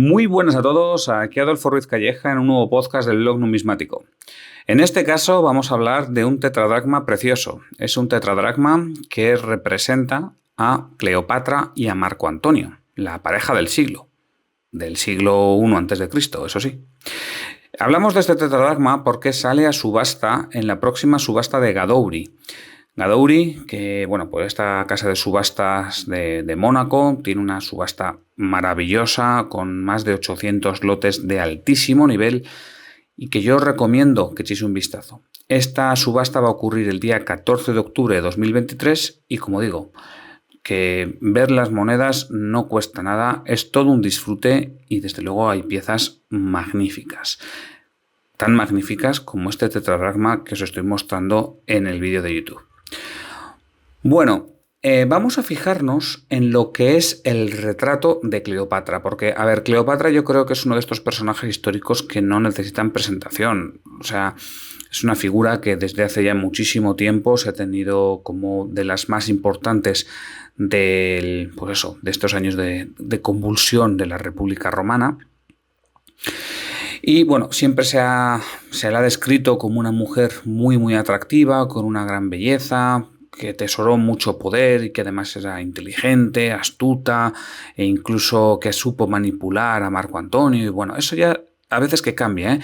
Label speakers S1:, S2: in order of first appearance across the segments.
S1: Muy buenas a todos, aquí Adolfo Ruiz Calleja en un nuevo podcast del blog numismático. En este caso vamos a hablar de un tetradracma precioso. Es un tetradracma que representa a Cleopatra y a Marco Antonio, la pareja del siglo I antes de Cristo, eso sí. Hablamos de este tetradracma porque sale a subasta en la próxima subasta de Gadouri. Gadouri, que bueno, pues esta casa de subastas de Mónaco tiene una subasta maravillosa con más de 800 lotes de altísimo nivel y que yo os recomiendo que echéis un vistazo. Esta subasta va a ocurrir el día 14 de octubre de 2023 y como digo, que ver las monedas no cuesta nada, es todo un disfrute y desde luego hay piezas magníficas. Tan magníficas como este tetradracma que os estoy mostrando en el vídeo de YouTube. Bueno, vamos a fijarnos en lo que es el retrato de Cleopatra, porque, a ver, Cleopatra yo creo que es uno de estos personajes históricos que no necesitan presentación. O sea, es una figura que desde hace ya muchísimo tiempo se ha tenido como de las más importantes de estos años de convulsión de la República Romana. Y bueno, siempre se la ha descrito como una mujer muy, muy atractiva, con una gran belleza, que atesoró mucho poder y que además era inteligente, astuta e incluso que supo manipular a Marco Antonio. Y bueno, eso ya a veces que cambia, ¿eh?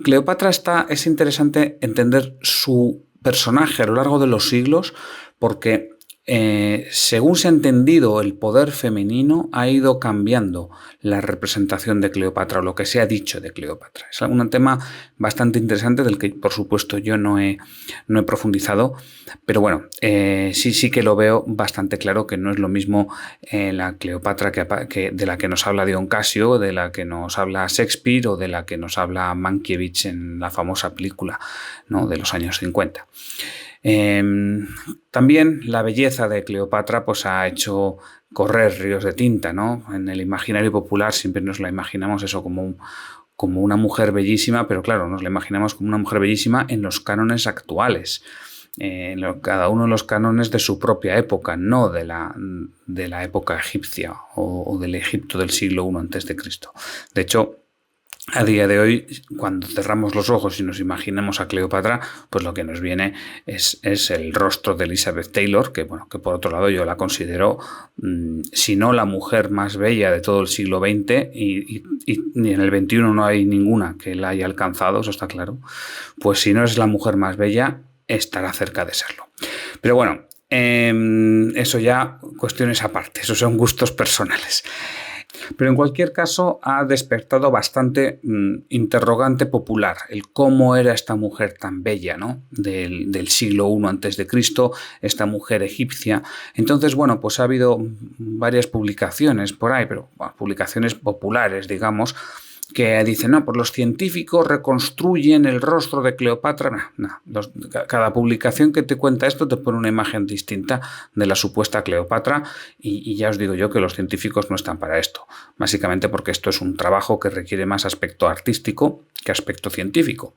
S1: Cleopatra es interesante entender su personaje a lo largo de los siglos porque según se ha entendido el poder femenino, ha ido cambiando la representación de Cleopatra o lo que se ha dicho de Cleopatra. Es un tema bastante interesante del que, por supuesto, yo no he profundizado, pero bueno, sí que lo veo bastante claro que no es lo mismo la Cleopatra de la que nos habla Dion Casio, de la que nos habla Shakespeare o de la que nos habla Mankiewicz en la famosa película, ¿no?, de los años 50. También la belleza de Cleopatra pues ha hecho correr ríos de tinta, ¿no? En el imaginario popular siempre nos la imaginamos eso como una mujer bellísima, pero claro, nos la imaginamos como una mujer bellísima en los cánones actuales, cada uno de los cánones de su propia época, no de la época egipcia o del Egipto del siglo I antes de Cristo. De hecho, a día de hoy, cuando cerramos los ojos y nos imaginemos a Cleopatra, pues lo que nos viene es el rostro de Elizabeth Taylor, que bueno, que por otro lado yo la considero, si no la mujer más bella de todo el siglo XX, y en el XXI no hay ninguna que la haya alcanzado, eso está claro, pues si no es la mujer más bella, estará cerca de serlo. Pero bueno, eso ya cuestiones aparte, esos son gustos personales. Pero en cualquier caso ha despertado bastante interrogante popular el cómo era esta mujer tan bella, ¿no?, del siglo I antes de Cristo, esta mujer egipcia. Entonces, bueno, pues ha habido varias publicaciones por ahí, pero bueno, publicaciones populares, digamos, que dicen, no, pues los científicos reconstruyen el rostro de Cleopatra. Cada publicación que te cuenta esto te pone una imagen distinta de la supuesta Cleopatra y ya os digo yo que los científicos no están para esto, básicamente porque esto es un trabajo que requiere más aspecto artístico que aspecto científico.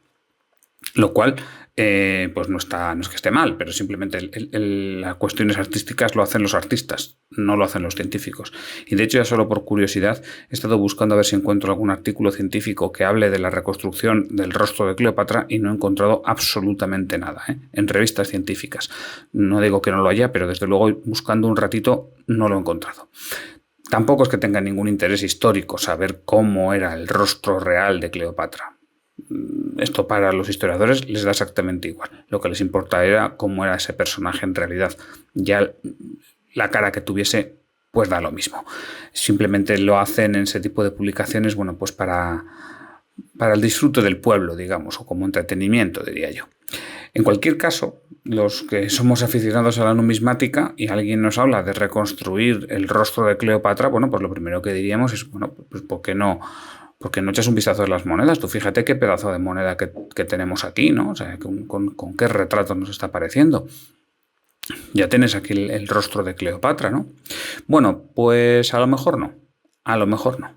S1: Lo cual, pues no es que esté mal, pero simplemente las cuestiones artísticas lo hacen los artistas, no lo hacen los científicos. Y de hecho, ya solo por curiosidad, he estado buscando a ver si encuentro algún artículo científico que hable de la reconstrucción del rostro de Cleopatra y no he encontrado absolutamente nada, en revistas científicas. No digo que no lo haya, pero desde luego buscando un ratito no lo he encontrado. Tampoco es que tenga ningún interés histórico saber cómo era el rostro real de Cleopatra. Esto para los historiadores les da exactamente igual. Lo que les importa era cómo era ese personaje en realidad. Ya la cara que tuviese, pues da lo mismo. Simplemente lo hacen en ese tipo de publicaciones, bueno, pues para el disfrute del pueblo, digamos, o como entretenimiento, diría yo. En cualquier caso, los que somos aficionados a la numismática y alguien nos habla de reconstruir el rostro de Cleopatra, bueno, pues lo primero que diríamos es, bueno, pues ¿por qué no echas un vistazo a las monedas? Tú fíjate qué pedazo de moneda que tenemos aquí, ¿no? O sea, con qué retrato nos está apareciendo. Ya tienes aquí el rostro de Cleopatra, ¿no? Bueno, pues a lo mejor no. A lo mejor no.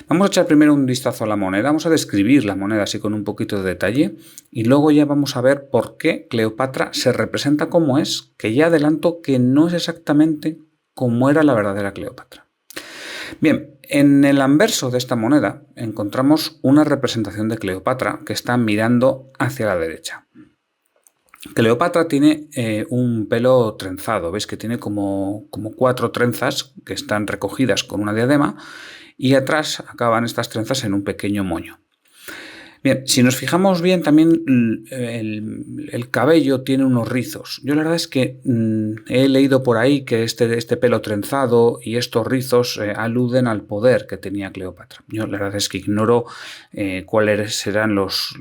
S1: Vamos a echar primero un vistazo a la moneda, vamos a describir la moneda así con un poquito de detalle y luego ya vamos a ver por qué Cleopatra se representa como es, que ya adelanto que no es exactamente como era la verdadera Cleopatra. Bien, en el anverso de esta moneda encontramos una representación de Cleopatra que está mirando hacia la derecha. Cleopatra tiene un pelo trenzado, ¿ves? Que tiene como 4 trenzas que están recogidas con una diadema y atrás acaban estas trenzas en un pequeño moño. Bien, si nos fijamos bien, también el cabello tiene unos rizos. Yo la verdad es que he leído por ahí que este pelo trenzado y estos rizos aluden al poder que tenía Cleopatra. Yo la verdad es que ignoro cuáles serán las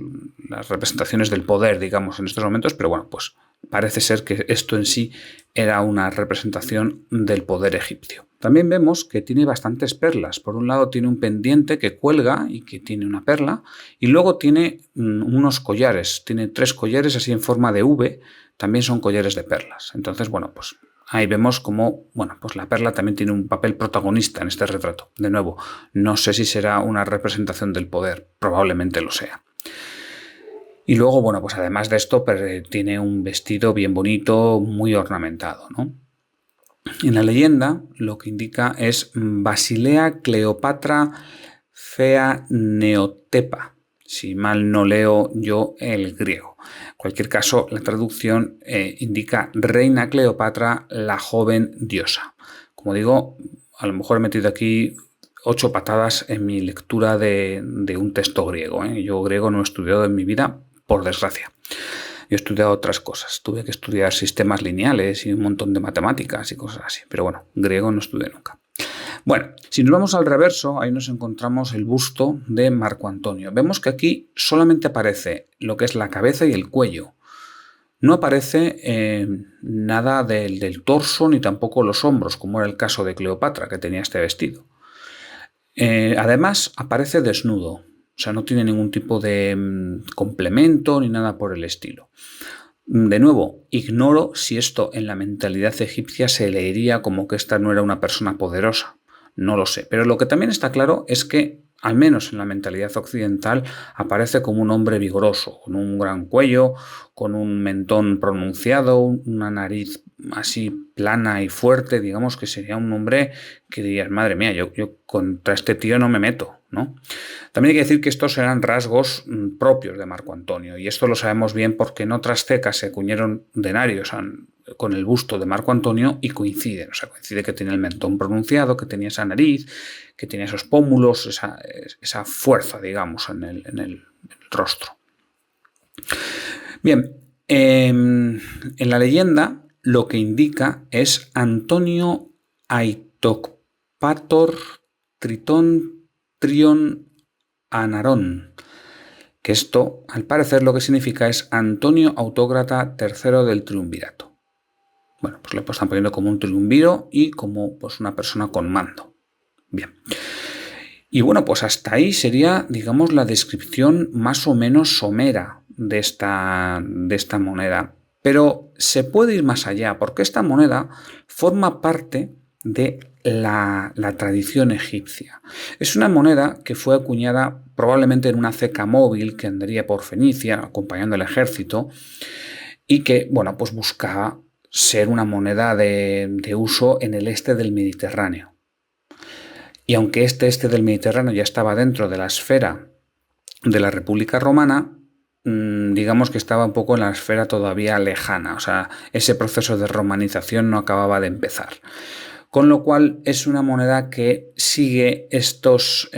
S1: representaciones del poder, digamos, en estos momentos, pero bueno, pues parece ser que esto en sí era una representación del poder egipcio. También vemos que tiene bastantes perlas. Por un lado tiene un pendiente que cuelga y que tiene una perla, y luego tiene unos collares. Tiene 3 collares así en forma de V, también son collares de perlas. Entonces, bueno, pues ahí vemos cómo, bueno, pues la perla también tiene un papel protagonista en este retrato. De nuevo, no sé si será una representación del poder, probablemente lo sea. Y luego, bueno, pues además de esto, tiene un vestido bien bonito, muy ornamentado, ¿no? En la leyenda lo que indica es Basilea Cleopatra Fea Neotepa, si mal no leo yo el griego. En cualquier caso, la traducción indica Reina Cleopatra, la joven diosa. Como digo, a lo mejor he metido aquí 8 patadas en mi lectura de un texto griego. Yo griego no he estudiado en mi vida, por desgracia. Yo he estudiado otras cosas. Tuve que estudiar sistemas lineales y un montón de matemáticas y cosas así. Pero bueno, griego no estudié nunca. Bueno, si nos vamos al reverso, ahí nos encontramos el busto de Marco Antonio. Vemos que aquí solamente aparece lo que es la cabeza y el cuello. No aparece nada del torso ni tampoco los hombros, como era el caso de Cleopatra, que tenía este vestido. Además, aparece desnudo. O sea, no tiene ningún tipo de complemento ni nada por el estilo. De nuevo, ignoro si esto en la mentalidad egipcia se leería como que esta no era una persona poderosa. No lo sé. Pero lo que también está claro es que, al menos en la mentalidad occidental, aparece como un hombre vigoroso, con un gran cuello, con un mentón pronunciado, una nariz así plana y fuerte. Digamos que sería un hombre que dirías, madre mía, yo contra este tío no me meto, ¿no? También hay que decir que estos eran rasgos propios de Marco Antonio, y esto lo sabemos bien porque en otras cecas se acuñaron denarios con el busto de Marco Antonio y coinciden. O sea, coincide que tenía el mentón pronunciado, que tenía esa nariz, que tenía esos pómulos, esa fuerza, digamos, en el rostro. Bien, en la leyenda lo que indica es Antonio Aitocpator Tritón Trión Anarón, que esto, al parecer, lo que significa es Antonio Autócrata III del Triunvirato. Bueno, pues lo están poniendo como un triunviro y como pues una persona con mando. Bien. Y bueno, pues hasta ahí sería, digamos, la descripción más o menos somera de esta moneda. Pero se puede ir más allá, porque esta moneda forma parte de la tradición egipcia. Es una moneda que fue acuñada probablemente en una ceca móvil que andaría por Fenicia, acompañando al ejército, y que, bueno, pues buscaba ser una moneda de uso en el este del Mediterráneo. Y aunque este del Mediterráneo ya estaba dentro de la esfera de la República Romana, digamos que estaba un poco en la esfera todavía lejana, o sea, ese proceso de romanización no acababa de empezar. Con lo cual es una moneda que sigue estos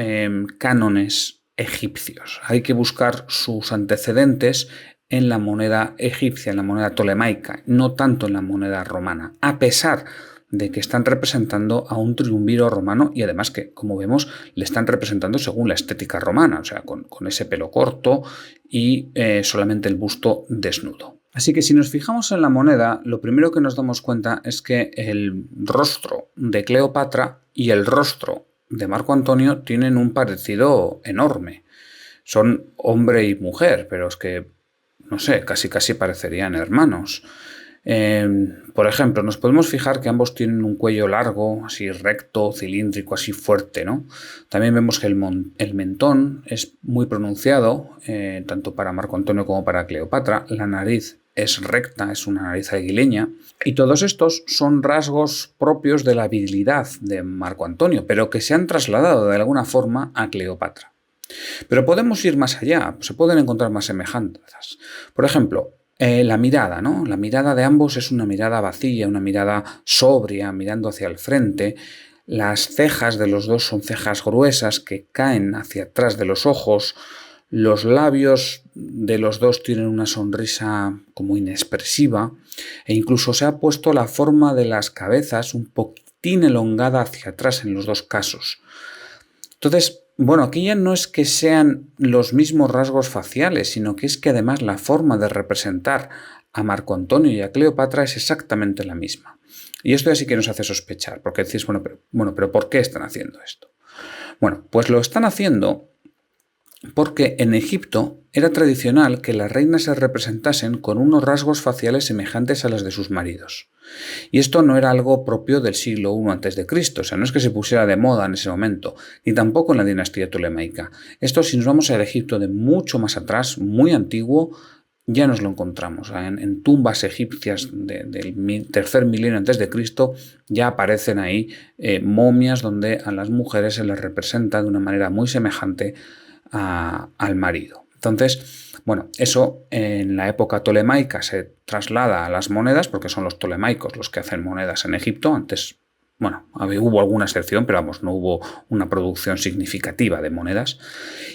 S1: cánones egipcios. Hay que buscar sus antecedentes en la moneda egipcia, en la moneda tolemaica, no tanto en la moneda romana, a pesar de que están representando a un triunviro romano y además que, como vemos, le están representando según la estética romana, o sea, con ese pelo corto y solamente el busto desnudo. Así que si nos fijamos en la moneda, lo primero que nos damos cuenta es que el rostro de Cleopatra y el rostro de Marco Antonio tienen un parecido enorme. Son hombre y mujer, pero es que, no sé, casi parecerían hermanos. Por ejemplo, nos podemos fijar que ambos tienen un cuello largo, así recto, cilíndrico, así fuerte, ¿no? También vemos que el mentón es muy pronunciado, tanto para Marco Antonio como para Cleopatra. La nariz es recta, es una nariz aguileña. Y todos estos son rasgos propios de la virilidad de Marco Antonio, pero que se han trasladado de alguna forma a Cleopatra. Pero podemos ir más allá, se pueden encontrar más semejanzas. Por ejemplo, la mirada, ¿no? La mirada de ambos es una mirada vacía, una mirada sobria, mirando hacia el frente. Las cejas de los dos son cejas gruesas que caen hacia atrás de los ojos. Los labios de los dos tienen una sonrisa como inexpresiva e incluso se ha puesto la forma de las cabezas un poquitín elongada hacia atrás en los dos casos. Entonces, bueno, aquí ya no es que sean los mismos rasgos faciales, sino que es que además la forma de representar a Marco Antonio y a Cleopatra es exactamente la misma. Y esto ya sí que nos hace sospechar, porque decís, pero ¿por qué están haciendo esto? Bueno, pues lo están haciendo porque en Egipto era tradicional que las reinas se representasen con unos rasgos faciales semejantes a los de sus maridos. Y esto no era algo propio del siglo I a.C., o sea, no es que se pusiera de moda en ese momento, ni tampoco en la dinastía tolemaica. Esto, si nos vamos al Egipto de mucho más atrás, muy antiguo, ya nos lo encontramos. En tumbas egipcias del tercer milenio antes de Cristo ya aparecen ahí momias donde a las mujeres se les representa de una manera muy semejante al marido. Entonces, bueno, eso en la época tolemaica se traslada a las monedas, porque son los tolemaicos los que hacen monedas en Egipto. Antes, bueno, hubo alguna excepción, pero vamos, no hubo una producción significativa de monedas.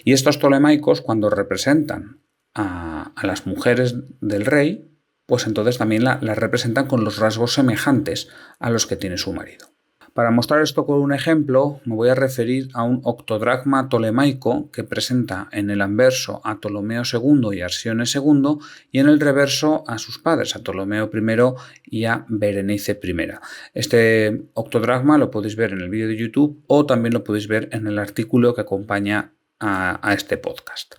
S1: Y estos tolemaicos, cuando representan a las mujeres del rey, pues entonces también las representan con los rasgos semejantes a los que tiene su marido. Para mostrar esto con un ejemplo, me voy a referir a un octodracma tolemaico que presenta en el anverso a Ptolomeo II y Arsione II y en el reverso a sus padres, a Ptolomeo I y a Berenice I. Este octodracma lo podéis ver en el vídeo de YouTube o también lo podéis ver en el artículo que acompaña a este podcast.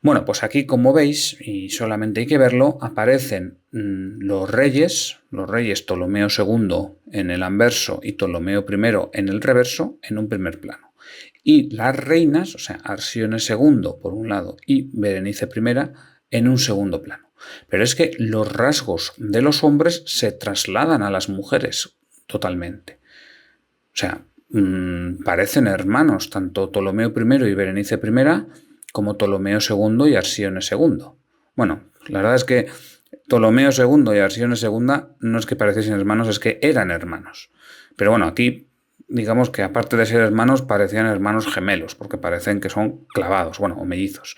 S1: Bueno, pues aquí, como veis, y solamente hay que verlo, aparecen los reyes Ptolomeo II en el anverso y Ptolomeo I en el reverso, en un primer plano. Y las reinas, o sea, Arsione II por un lado y Berenice I en un segundo plano. Pero es que los rasgos de los hombres se trasladan a las mujeres totalmente. O sea, parecen hermanos, tanto Ptolomeo I y Berenice I, como Ptolomeo II y Arsione II. Bueno, la verdad es que Ptolomeo II y Arsione II no es que pareciesen hermanos, es que eran hermanos. Pero bueno, aquí digamos que aparte de ser hermanos, parecían hermanos gemelos, porque parecen que son clavados, bueno, o mellizos.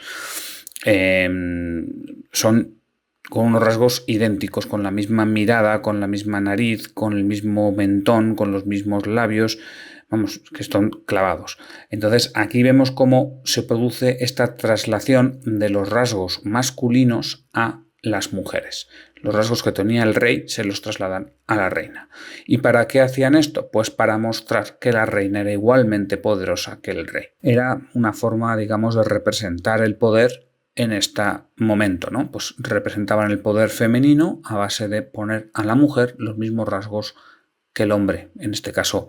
S1: Son con unos rasgos idénticos, con la misma mirada, con la misma nariz, con el mismo mentón, con los mismos labios, vamos, que están clavados. Entonces aquí vemos cómo se produce esta traslación de los rasgos masculinos a las mujeres. Los rasgos que tenía el rey se los trasladan a la reina. ¿Y para qué hacían esto? Pues para mostrar que la reina era igualmente poderosa que el rey. Era una forma, digamos, de representar el poder en este momento, ¿no? Pues representaban el poder femenino a base de poner a la mujer los mismos rasgos que el hombre, en este caso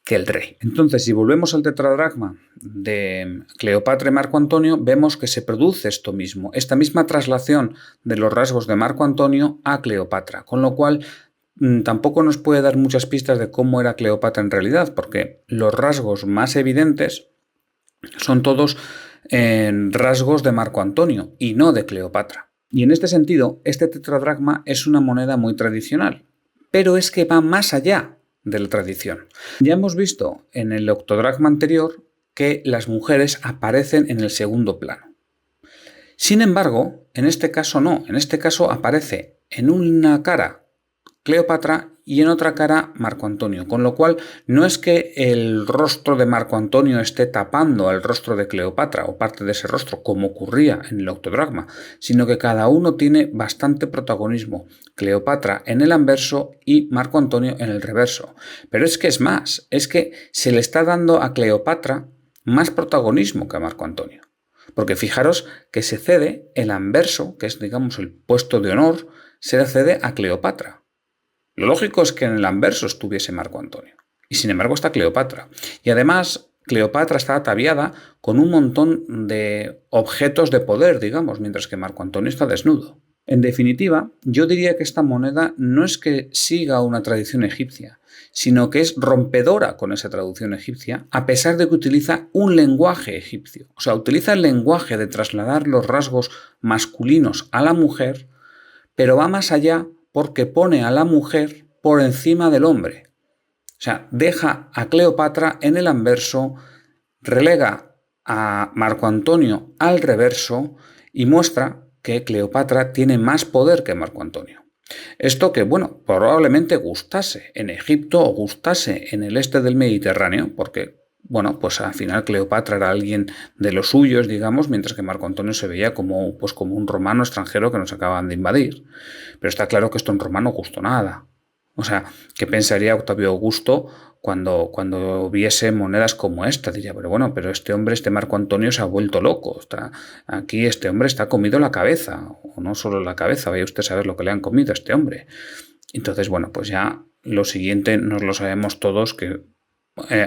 S1: que el rey. Entonces, si volvemos al tetradracma de Cleopatra y Marco Antonio, vemos que se produce esto mismo, esta misma traslación de los rasgos de Marco Antonio a Cleopatra, con lo cual tampoco nos puede dar muchas pistas de cómo era Cleopatra en realidad, porque los rasgos más evidentes son todos rasgos de Marco Antonio y no de Cleopatra. Y en este sentido, este tetradracma es una moneda muy tradicional, pero es que va más allá de la tradición. Ya hemos visto en el octodracma anterior que las mujeres aparecen en el segundo plano. Sin embargo, en este caso no, en este caso aparece en una cara Cleopatra y en otra cara Marco Antonio, con lo cual no es que el rostro de Marco Antonio esté tapando al rostro de Cleopatra o parte de ese rostro, como ocurría en el octodracma, sino que cada uno tiene bastante protagonismo, Cleopatra en el anverso y Marco Antonio en el reverso. Pero es que es más, es que se le está dando a Cleopatra más protagonismo que a Marco Antonio. Porque fijaros que se cede el anverso, que es, digamos, el puesto de honor, se le cede a Cleopatra. Lo lógico es que en el anverso estuviese Marco Antonio. Y sin embargo está Cleopatra. Y además Cleopatra está ataviada con un montón de objetos de poder, digamos, mientras que Marco Antonio está desnudo. En definitiva, yo diría que esta moneda no es que siga una tradición egipcia, sino que es rompedora con esa traducción egipcia, a pesar de que utiliza un lenguaje egipcio. O sea, utiliza el lenguaje de trasladar los rasgos masculinos a la mujer, pero va más allá porque pone a la mujer por encima del hombre. O sea, deja a Cleopatra en el anverso, relega a Marco Antonio al reverso y muestra que Cleopatra tiene más poder que Marco Antonio. Esto que, bueno, probablemente gustase en Egipto o gustase en el este del Mediterráneo, porque, bueno, pues al final Cleopatra era alguien de los suyos, digamos, mientras que Marco Antonio se veía como, pues como un romano extranjero que nos acaban de invadir. Pero está claro que esto en Roma no gustó nada. O sea, ¿qué pensaría Octavio Augusto cuando viese monedas como esta? Diría, pero bueno, pero este hombre, este Marco Antonio se ha vuelto loco. Aquí este hombre está comido la cabeza, o no solo la cabeza, vaya usted a saber lo que le han comido a este hombre. Entonces, bueno, pues ya lo siguiente nos lo sabemos todos, que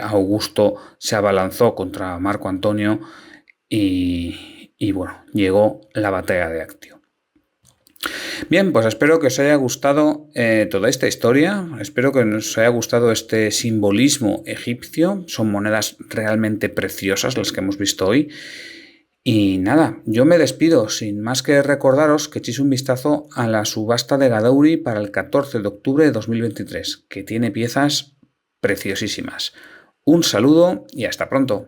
S1: Augusto se abalanzó contra Marco Antonio y bueno, llegó la batalla de Actio. Bien, pues espero que os haya gustado toda esta historia, espero que os haya gustado este simbolismo egipcio, son monedas realmente preciosas las que hemos visto hoy. Y nada, yo me despido sin más que recordaros que echéis un vistazo a la subasta de Gadauri para el 14 de octubre de 2023, que tiene piezas preciosísimas. Un saludo y hasta pronto.